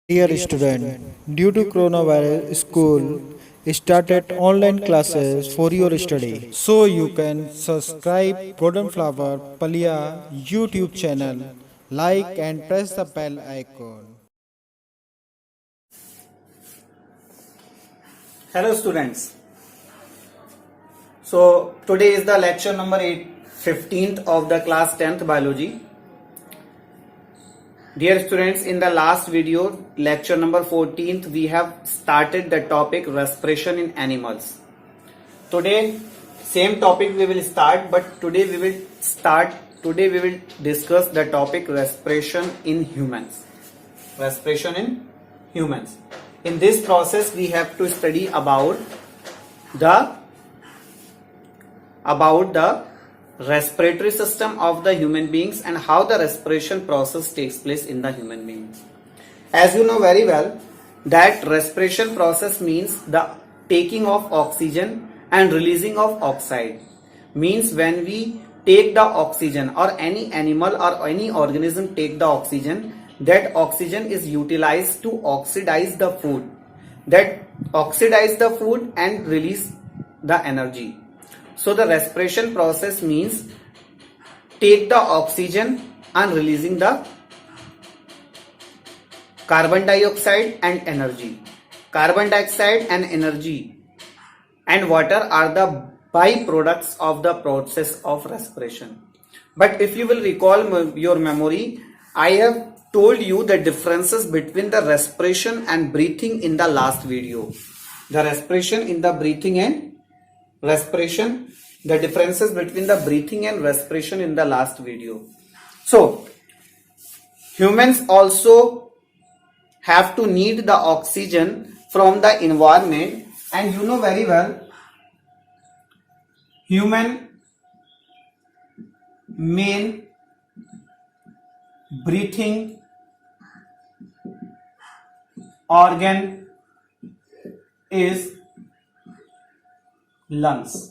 Dear student, due to coronavirus, school started online classes for your study. So you can subscribe Golden Flower Palia YouTube channel, like and press the bell icon. Hello students. So today is the lecture number 15th of the class 10th biology. Dear students, in the last video, lecture number 14th, we have started the topic respiration in animals. Today, same topic we will start, but today we will discuss the topic respiration in humans. Respiration in humans. In this process, we have to study about the respiratory system of the human beings and how the respiration process takes place in the human beings. As you know very well, that respiration process means the taking of oxygen and releasing of oxide. Means when we take the oxygen, or any animal or any organism take the oxygen, that oxygen is utilized to oxidize the food, and release the energy. So the respiration process means take the oxygen and releasing the carbon dioxide and energy. Carbon dioxide and energy and water are the byproducts of the process of respiration. But if you will recall your memory, I have told you the differences between the respiration and breathing in the last video. The differences between the breathing and respiration in the last video. So, humans also have to need the oxygen from the environment, and you know very well, human main breathing organ is lungs,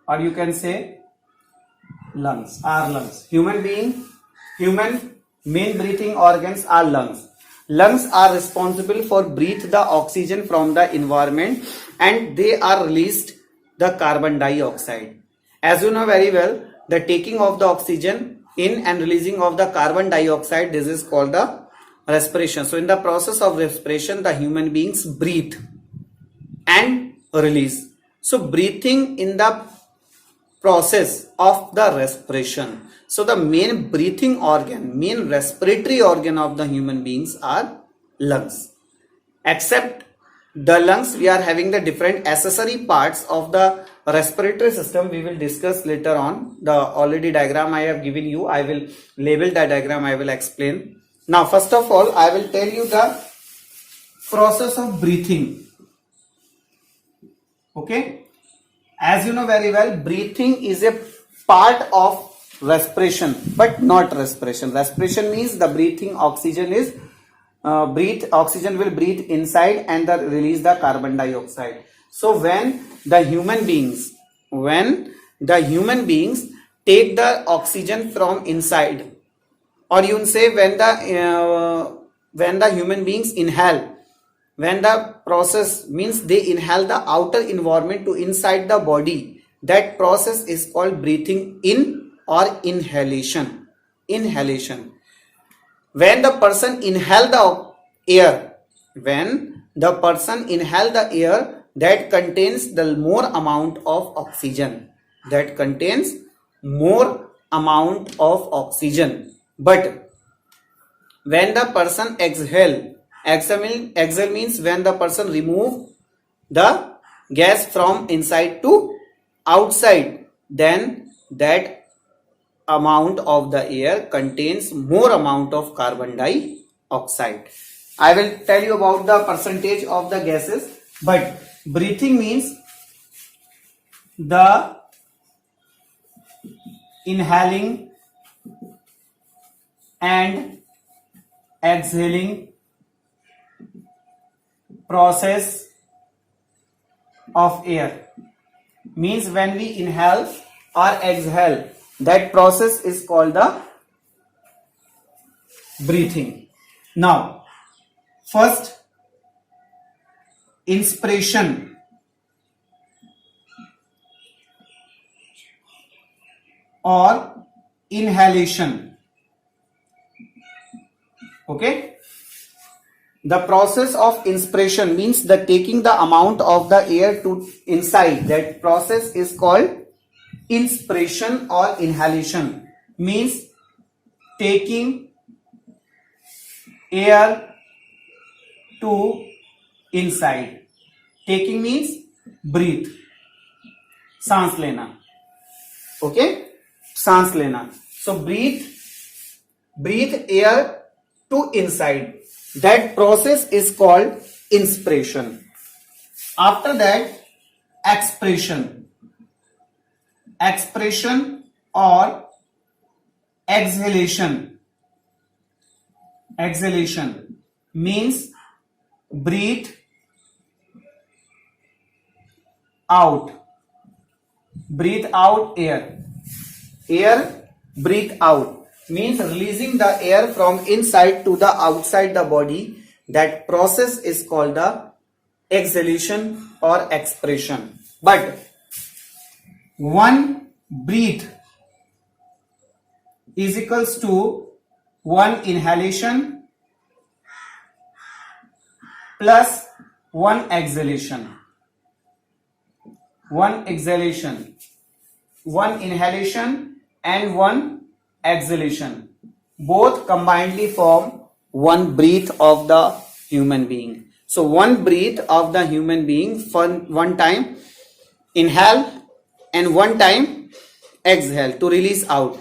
or you can say lungs. Human main breathing organs are lungs. Lungs are responsible for breathe the oxygen from the environment, and they are released the carbon dioxide. As you know very well, the taking of the oxygen in and releasing of the carbon dioxide, this is called the respiration. So in the process of respiration, the human beings breathe and release. So breathing in the process of the respiration. So the main respiratory organ of the human beings are lungs. Except the lungs, we are having the different accessory parts of the respiratory system. We will discuss later on. The already diagram I have given you, I will label the diagram, I will explain. Now first of all, I will tell you the process of breathing. Okay. As you know very well, breathing is a part of respiration, but not respiration. Respiration means the breathing oxygen is oxygen will breathe inside and release the carbon dioxide. So when the human beings take the oxygen from inside, or you can say when the human beings inhale, when the process means they inhale the outer environment to inside the body, that process is called breathing in or inhalation. When the person inhale the air, that contains the more amount of oxygen, but when the person exhale means when the person remove the gas from inside to outside, then that amount of the air contains more amount of carbon dioxide. I will tell you about the percentage of the gases, but breathing means the inhaling and exhaling process of air. Means when we inhale or exhale, that process is called the breathing. Now first inspiration or inhalation. Okay, the process of inspiration means the taking the amount of the air to inside. That process is called inspiration or inhalation, means taking air to inside. Taking means breathe, सांस लेना. Okay, सांस लेना. So breathe air to inside. That process is called inspiration. After that, expression or exhalation means breathe out air, breathe out means releasing the air from inside to the outside the body. That process is called the exhalation or expression. But one breath is equals to one inhalation plus one exhalation. One inhalation and one exhalation, both combinedly form one breath of the human being. So one breath of the human being, for one time inhale and one time exhale to release out.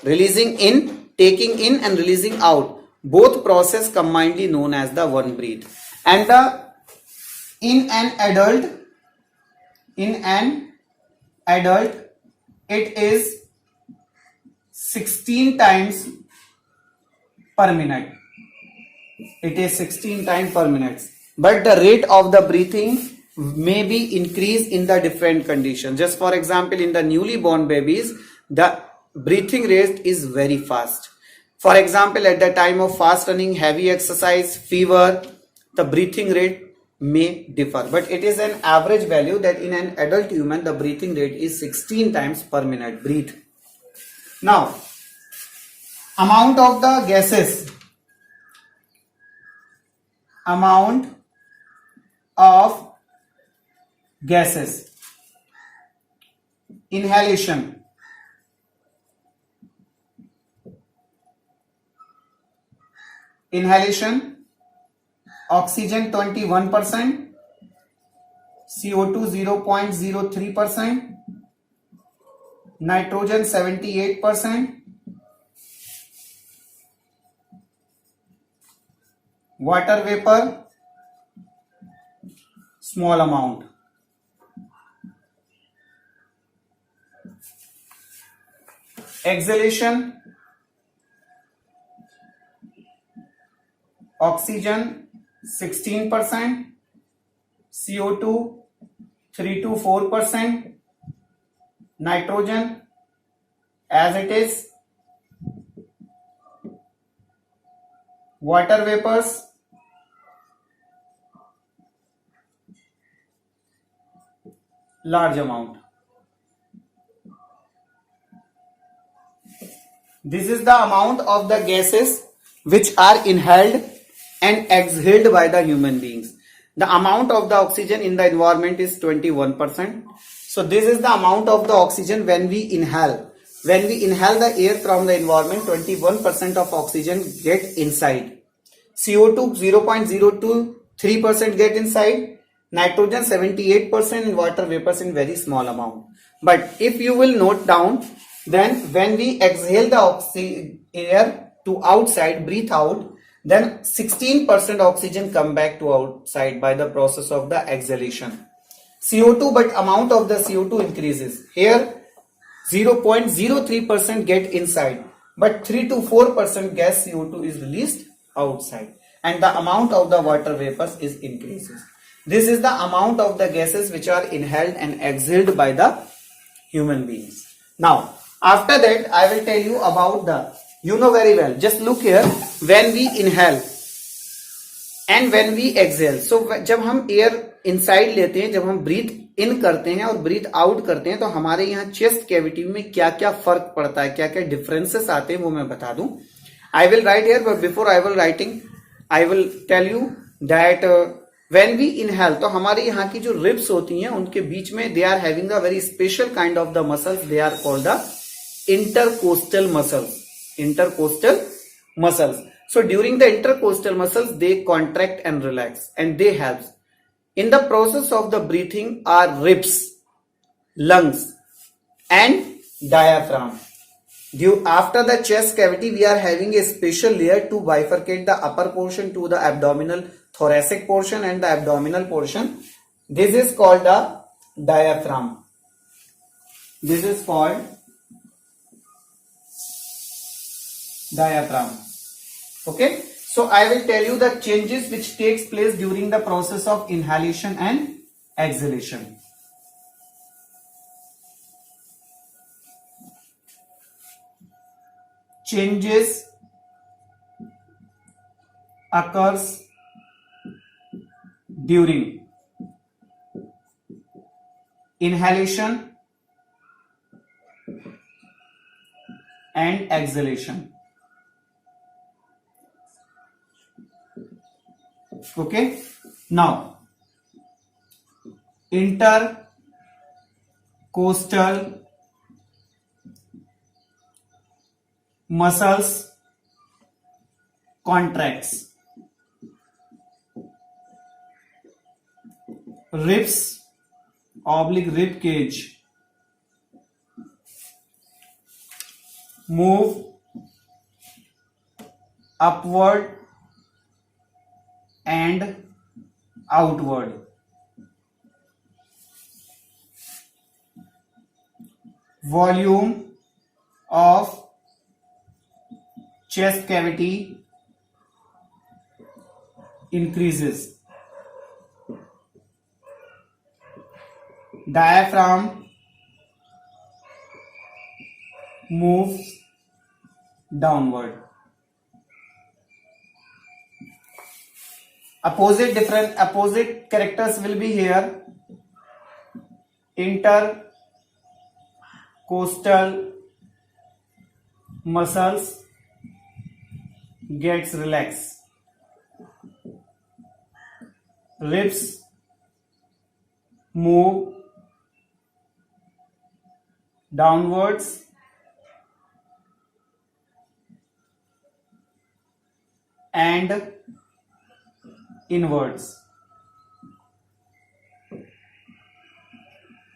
Releasing in, taking in and releasing out, both process combinedly known as the one breath. And in an adult it is 16 times per minute. It is 16 times per minute. But the rate of the breathing may be increased in the different conditions. Just for example, in the newly born babies, the breathing rate is very fast. For example, at the time of fast running, heavy exercise, fever, the breathing rate may differ. But it is an average value that in an adult human, the breathing rate is 16 times per minute. Breathe. Now, amount of the gases. Inhalation. Oxygen 21%, CO2 0.03%, nitrogen 78%, water vapor small amount. Exhalation, oxygen 16%, CO2 3 to 4%, nitrogen as it is, water vapors large amount. This is the amount of the gases which are inhaled and exhaled by the human beings. The amount of the oxygen in the environment is 21%. So this is the amount of the oxygen when we inhale. When we inhale the air from the environment, 21% of oxygen get inside. CO2 0.023% get inside. Nitrogen 78% and water vapors in very small amount. But if you will note down, then when we exhale the air to outside, breathe out, then 16% oxygen come back to outside by the process of the exhalation. CO2, but amount of the CO2 increases. Here 0.03% get inside, but 3 to 4% gas CO2 is released outside, and the amount of the water vapors is increases. This is the amount of the gases which are inhaled and exhaled by the human beings. Now, after that, I will tell you about the, you know very well, just look here, when we inhale, and when we exhale, so जब हम air inside लेते हैं, जब हम breathe इन करते हैं और breathe out करते हैं, तो हमारे यहाँ चेस्ट कैविटी में क्या क्या फर्क पड़ता है, क्या क्या डिफरेंसेस आते हैं, वो मैं बता दूं. I will write here, but before I will writing I will tell you that when we inhale, तो हमारे यहाँ की जो रिब्स होती हैं उनके बीच में they are having a very special kind of the muscles, they are called the intercostal muscles. Intercostal muscles. So during the intercostal muscles, they contract and relax, and they help in the process of the breathing are ribs, lungs, and diaphragm. Due after the chest cavity, we are having a special layer to bifurcate the upper portion to the abdominal thoracic portion and the abdominal portion. This is called the diaphragm. This is called diaphragm. Okay, so I will tell you the changes which takes place during the process of inhalation and exhalation. Changes occurs during inhalation and exhalation. Okay, now intercostal muscles contracts, ribs oblique rib cage move upward and outward. Volume of chest cavity increases. Diaphragm moves downward. Opposite characters will be here. Intercostal muscles gets relaxed. Ribs move downwards and inwards.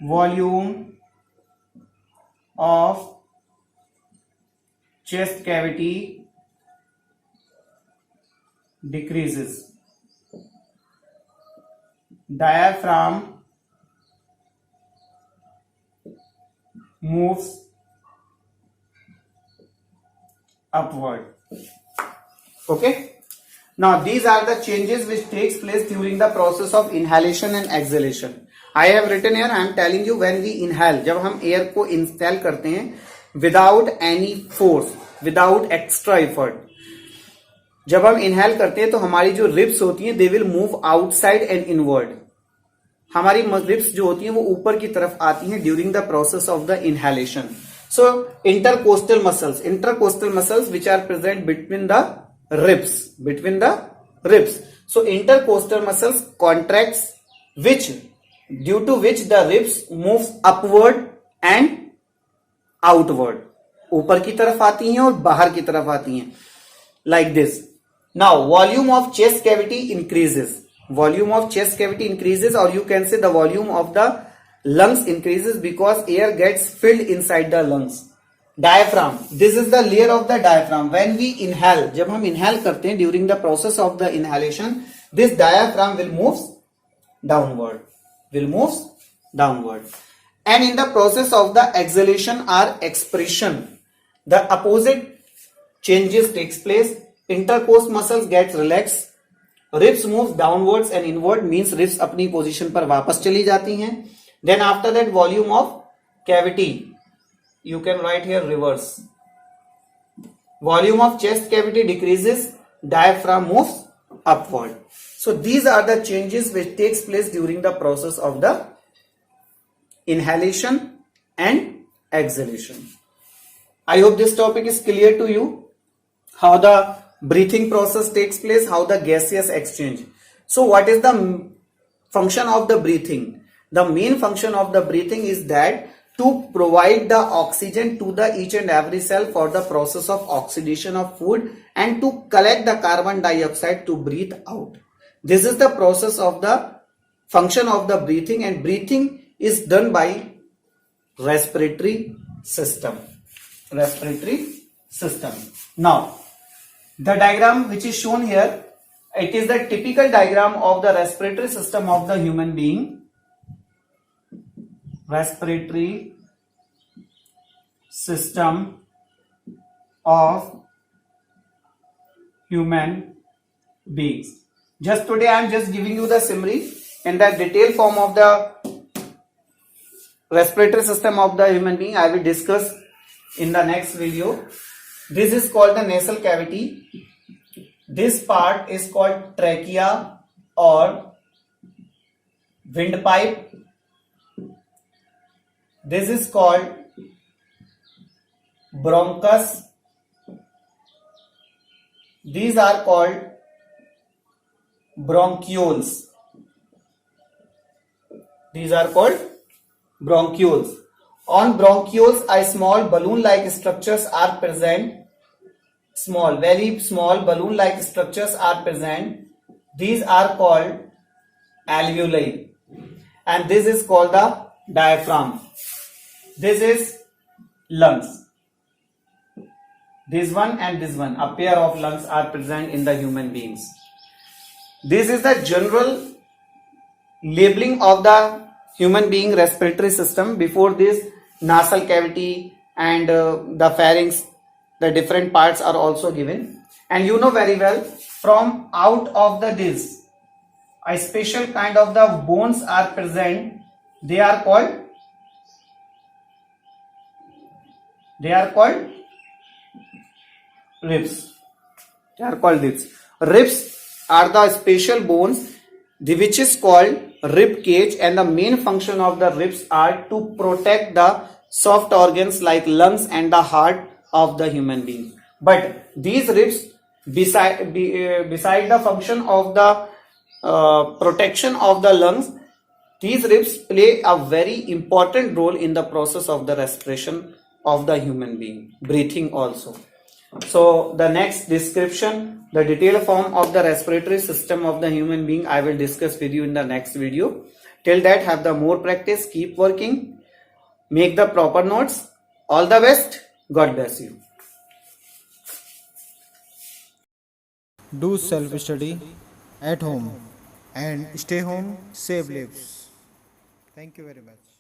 Volume of chest cavity decreases. Diaphragm moves upward. Okay, now these are the changes which takes place during the process of inhalation and exhalation. I have written here, I am telling you, when we inhale, जब हम air को instil करते हैं without any force, without extra effort, जब हम inhale करते हैं तो हमारी जो रिब्स होती हैं they will move outside and inward. हमारी रिब्स जो होती हैं वो ऊपर की तरफ आती हैं during the process of the inhalation. So intercostal muscles which are present between the ribs. So intercostal muscles contracts due to which the ribs moves upward and outward. ऊपर की तरफ आती हैं और बाहर की तरफ आती हैं. Like this. Now volume of chest cavity increases. Or you can say the volume of the lungs increases because air gets filled inside the lungs. Diaphragm. This is the layer of the diaphragm. When we inhale, जब हम inhale करते हैं during the process of the inhalation, this diaphragm will move downward. And in the process of the exhalation or expiration, the opposite changes takes place. Intercostal muscles gets relaxed. Ribs moves downwards and inward, means ribs अपनी position पर वापस चली जाती हैं. Then after that, volume of cavity, you can write here reverse. Volume of chest cavity decreases, diaphragm moves upward. So these are the changes which takes place during the process of the inhalation and exhalation. I hope this topic is clear to you. How the breathing process takes place, how the gaseous exchange. So what is the function of the breathing? The main function of the breathing is that to provide the oxygen to the each and every cell for the process of oxidation of food and to collect the carbon dioxide to breathe out. This is the process of the function of the breathing, and breathing is done by respiratory system. Respiratory system. Now, the diagram which is shown here, it is the typical diagram of the respiratory system of the human being. Respiratory system of human beings. Just today I am just giving you the summary. In the detailed form of the respiratory system of the human being, I will discuss in the next video. This is called the nasal cavity. This part is called trachea or windpipe. This is called bronchus. These are called bronchioles. These are called bronchioles. On bronchioles, a small balloon-like structures are present. Small, very small balloon-like structures are present. These are called alveoli. And this is called the diaphragm. This is lungs. This one and this one, a pair of lungs are present in the human beings. This is the general labeling of the human being respiratory system. Before this, nasal cavity and the pharynx, the different parts are also given. And you know very well, from out of the this, a special kind of the bones are present. They are called ribs. They are called ribs. Ribs are the special bones which is called rib cage, and the main function of the ribs are to protect the soft organs like lungs and the heart of the human being. But these ribs, beside the function of the protection of the lungs, these ribs play a very important role in the process of the respiration of the human being, breathing also. So the next description, the detailed form of the respiratory system of the human being, I will discuss with you in the next video. Till that, have the more practice, keep working, make the proper notes. All the best. God bless you. Do self-study at home and stay home, save lives. Thank you very much.